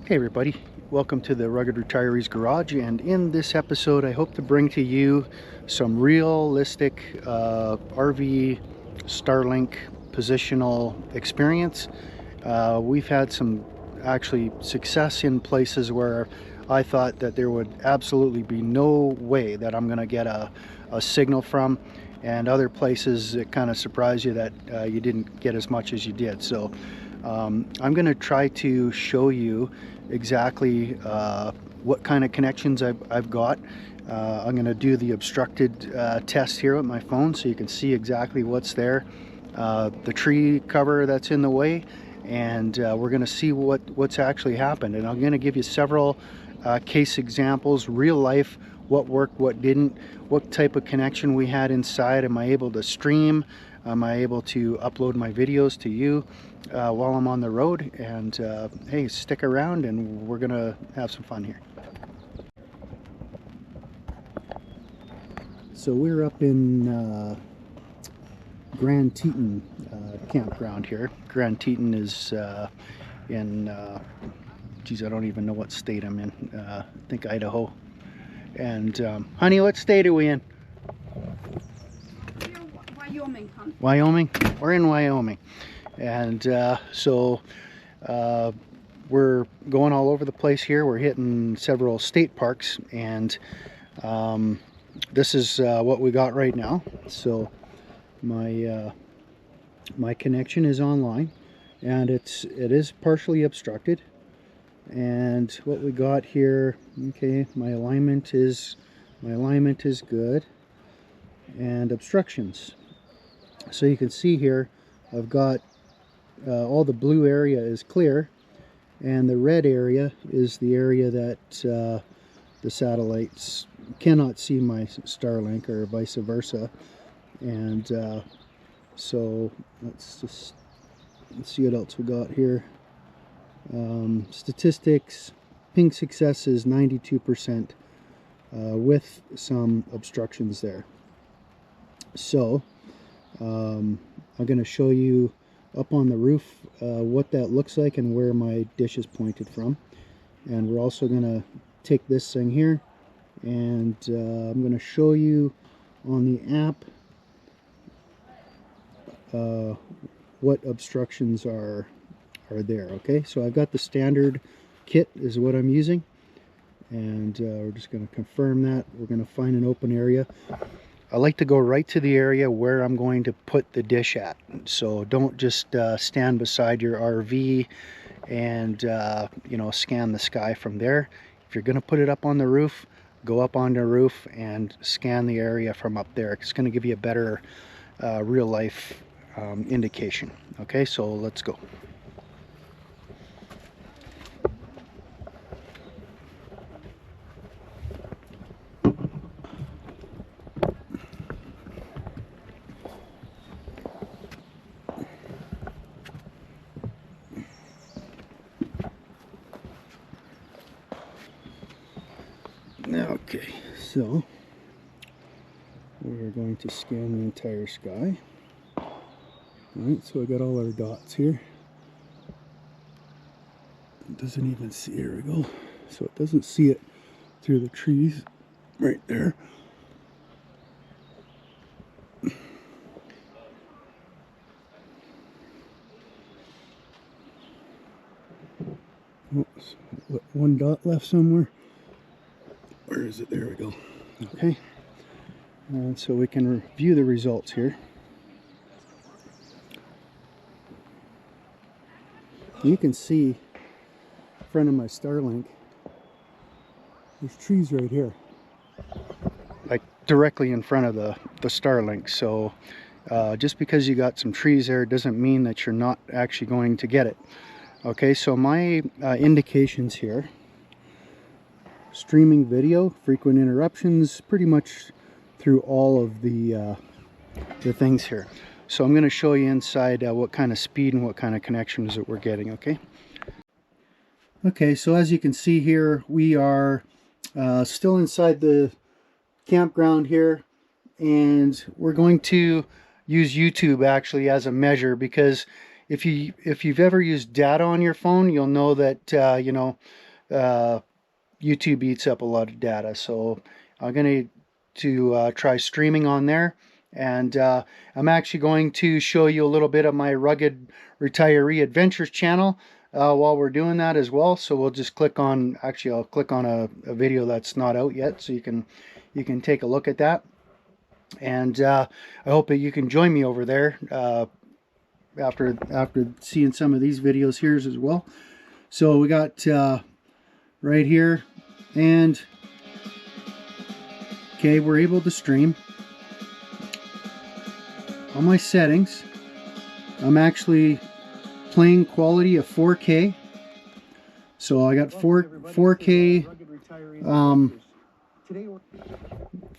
Hey everybody, welcome to the Rugged Retirees Garage, and in this episode I hope to bring to you some realistic RV Starlink positional experience. We've had some actually success in places where I thought that there would absolutely be no way that I'm going to get a signal from, and other places it kind of surprised you that you didn't get as much as you did. So I'm going to try to show you exactly what kind of connections I've got. I'm going to do the obstructed test here with my phone so you can see exactly what's there, the tree cover that's in the way, and we're going to see what's actually happened. And I'm going to give you several case examples, real life, what worked, what didn't, what type of connection we had inside. Am I able to stream? Am I able to upload my videos to you while I'm on the road? And hey, stick around and we're gonna have some fun here. So we're up in Grand Teton campground here. Grand Teton is in, geez, I don't even know what state I'm in. I think Idaho. And honey, what state are we in? Wyoming, hon. Wyoming? We're in Wyoming. And so we're going all over the place here. We're hitting several state parks, and this is what we got right now. So my my connection is online, and it is partially obstructed. And what we got here, okay, my alignment is good, and obstructions. So you can see here I've got all the blue area is clear, and the red area is the area that the satellites cannot see my Starlink, or vice versa. And so let's see what else we got here. Statistics, ping success is 92% with some obstructions there. So I'm going to show you up on the roof what that looks like and where my dish is pointed from. And we're also going to take this thing here, and I'm going to show you on the app what obstructions are there. Okay, so I've got the standard kit is what I'm using, and we're just going to confirm that. We're going to find an open area. I like to go right to the area where I'm going to put the dish at. So don't just stand beside your RV and you know, scan the sky from there. If you're going to put it up on the roof, go up on the roof and scan the area from up there. It's going to give you a better real life indication. Okay, so let's go. Okay, so we're going to scan the entire sky. Alright, so I got all our dots here. It doesn't even see, here we go. So it doesn't see it through the trees right there. Oops, one dot left somewhere. Where is it? There we go. Okay, and so we can review the results here. You can see in front of my Starlink, there's trees right here, like directly in front of the Starlink. So just because you got some trees there doesn't mean that you're not actually going to get it. Okay, so my indications here: streaming video, frequent interruptions, pretty much through all of the things here. So I'm going to show you inside what kind of speed and what kind of connections that we're getting. Okay, so as you can see here, we are still inside the campground here, and we're going to use YouTube actually as a measure, because if you've ever used data on your phone, you'll know that you know, YouTube eats up a lot of data. So I'm going to try streaming on there, and I'm actually going to show you a little bit of my Rugged Retiree Adventures channel while we're doing that as well. So we'll just click on, actually I'll click on a video that's not out yet, so you can take a look at that. And I hope that you can join me over there after seeing some of these videos here as well. So we got right here, and okay, we're able to stream. On my settings, I'm actually playing quality of 4K. So I got 4K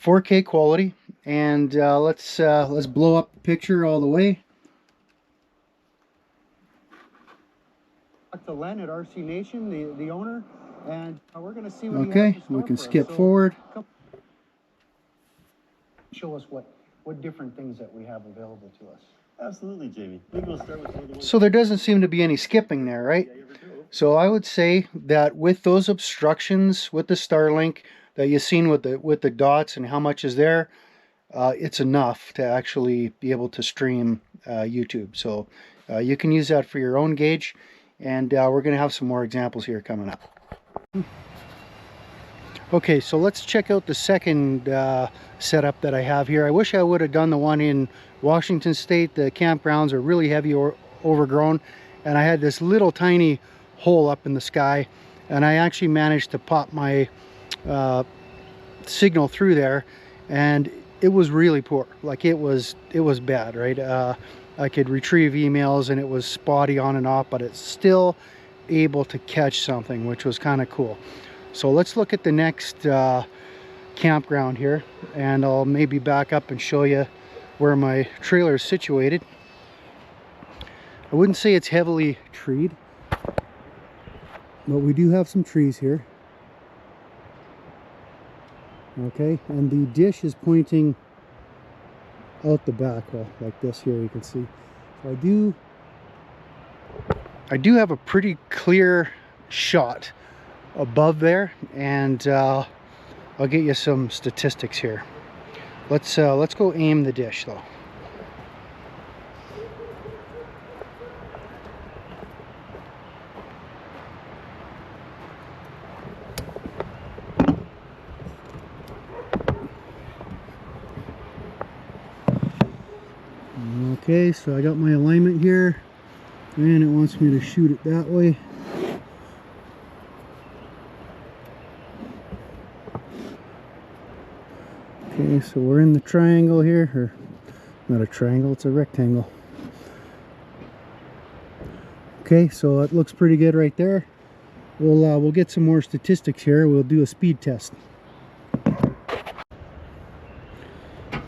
4K quality, and let's blow up the picture all the way. To Len at RC Nation, the owner, and we're going to see what okay, we can skip forward. Show us what different things that we have available to us. Absolutely, Jamie. We will start with so there doesn't seem to be any skipping there, right? So I would say that with those obstructions with the Starlink that you've seen with the dots and how much is there, it's enough to actually be able to stream YouTube. So you can use that for your own gauge. And we're going to have some more examples here coming up. Okay, so let's check out the second setup that I have here. I wish I would have done the one in Washington State. The campgrounds are really heavy or overgrown, and I had this little tiny hole up in the sky, and I actually managed to pop my signal through there, and it was really poor. Like it was bad, right? I could retrieve emails and it was spotty on and off, but it's still able to catch something, which was kind of cool. So let's look at the next campground here, and I'll maybe back up and show you where my trailer is situated. I wouldn't say it's heavily treed, but we do have some trees here. Okay, and the dish is pointing out the back, well, like this here, you can see. So I do have a pretty clear shot above there, and I'll get you some statistics here. Let's go aim the dish though. Okay, so I got my alignment here, and it wants me to shoot it that way. Okay, so we're in the triangle here, or not a triangle, it's a rectangle. Okay, so it looks pretty good right there. We'll get some more statistics here. We'll do a speed test.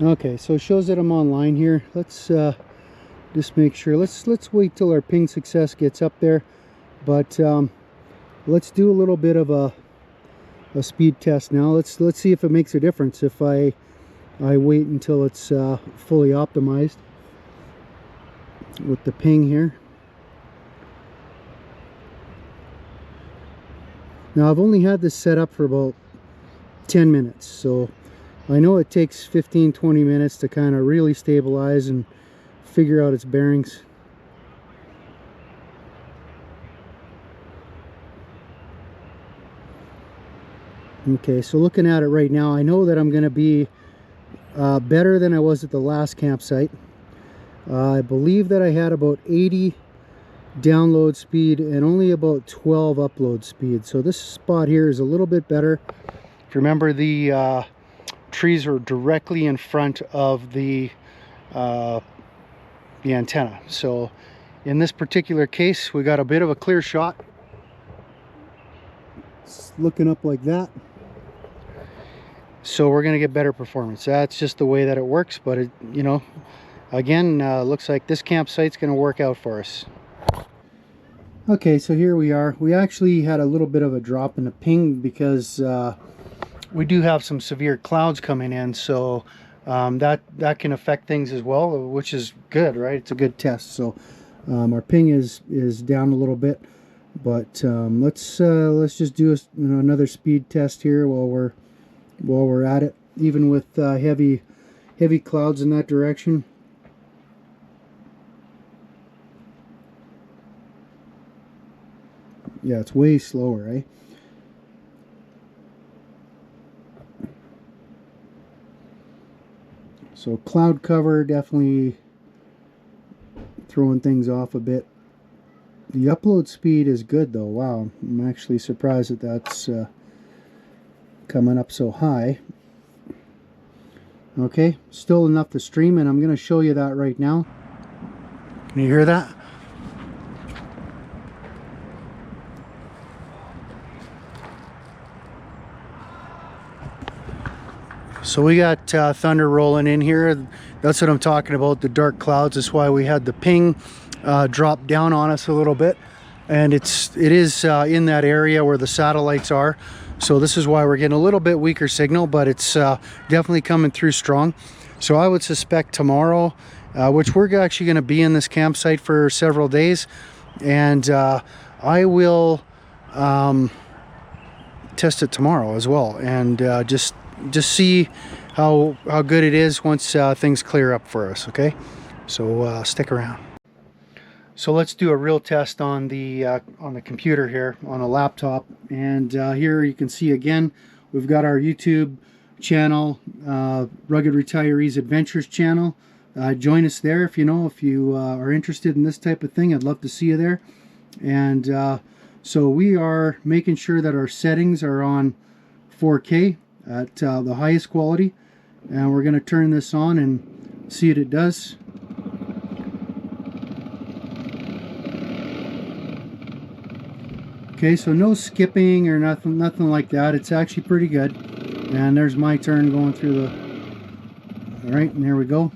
Okay, so it shows that I'm online here. Let's just make sure. Let's wait till our ping success gets up there, but let's do a little bit of a speed test now. Let's see if it makes a difference if I wait until it's fully optimized with the ping here. Now I've only had this set up for about 10 minutes, so I know it takes 15-20 minutes to kind of really stabilize and figure out its bearings. Okay, so looking at it right now, I know that I'm going to be better than I was at the last campsite. I believe that I had about 80 download speed and only about 12 upload speed. So this spot here is a little bit better. If you remember, the trees are directly in front of the antenna. So in this particular case, we got a bit of a clear shot. It's looking up like that. So we're going to get better performance. That's just the way that it works, but it, you know, again, looks like this campsite's going to work out for us. Okay, so here we are. We actually had a little bit of a drop in the ping because we do have some severe clouds coming in, so that can affect things as well, which is good, right? It's a good test. So Our ping is down a little bit, but let's just do another speed test here while we're at it, even with heavy clouds in that direction. Yeah, it's way slower, eh? So cloud cover definitely throwing things off a bit. The upload speed is good though. Wow, I'm actually surprised that that's coming up so high. Okay, still enough to stream, and I'm going to show you that right now. Can you hear that? So we got thunder rolling in here. That's what I'm talking about, the dark clouds. That's why we had the ping drop down on us a little bit, and it is in that area where the satellites are. So this is why we're getting a little bit weaker signal, but it's definitely coming through strong. So I would suspect tomorrow, which we're actually going to be in this campsite for several days, and I will test it tomorrow as well, and just see how good it is once things clear up for us. Okay, so stick around. So let's do a real test on the computer here on a laptop, and here you can see again we've got our YouTube channel, Rugged Retirees Adventures channel. Join us there if you are interested in this type of thing. I'd love to see you there. And so we are making sure that our settings are on 4K at the highest quality, and we're going to turn this on and see what it does. Okay, so no skipping or nothing like that. It's actually pretty good. And there's my turn going through the... Alright, and there we go.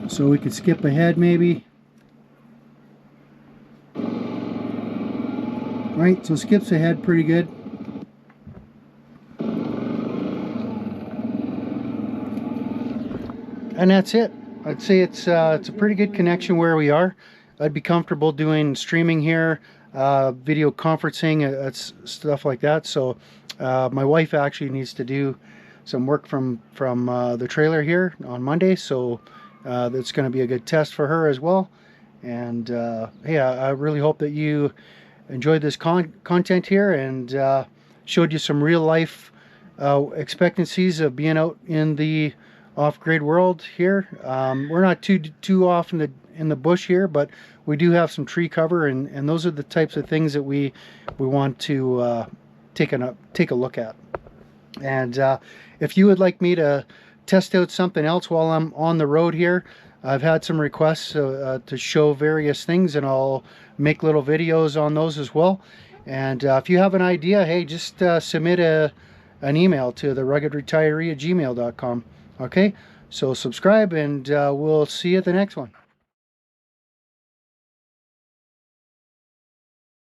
So we could skip ahead maybe. Right, so skips ahead pretty good. And that's it. I'd say it's a pretty good connection where we are. I'd be comfortable doing streaming here, video conferencing, stuff like that. So my wife actually needs to do some work from the trailer here on Monday, so that's going to be a good test for her as well. And hey, I really hope that you enjoyed this content here, and showed you some real life expectancies of being out in the off-grid world here. We're not too often in the bush here, but we do have some tree cover, and those are the types of things that we want to take a look at. And if you would like me to test out something else while I'm on the road here, I've had some requests to show various things, and I'll make little videos on those as well. And if you have an idea, hey, just submit an email to theruggedretiree@gmail.com. Okay, so subscribe, and we'll see you at the next one.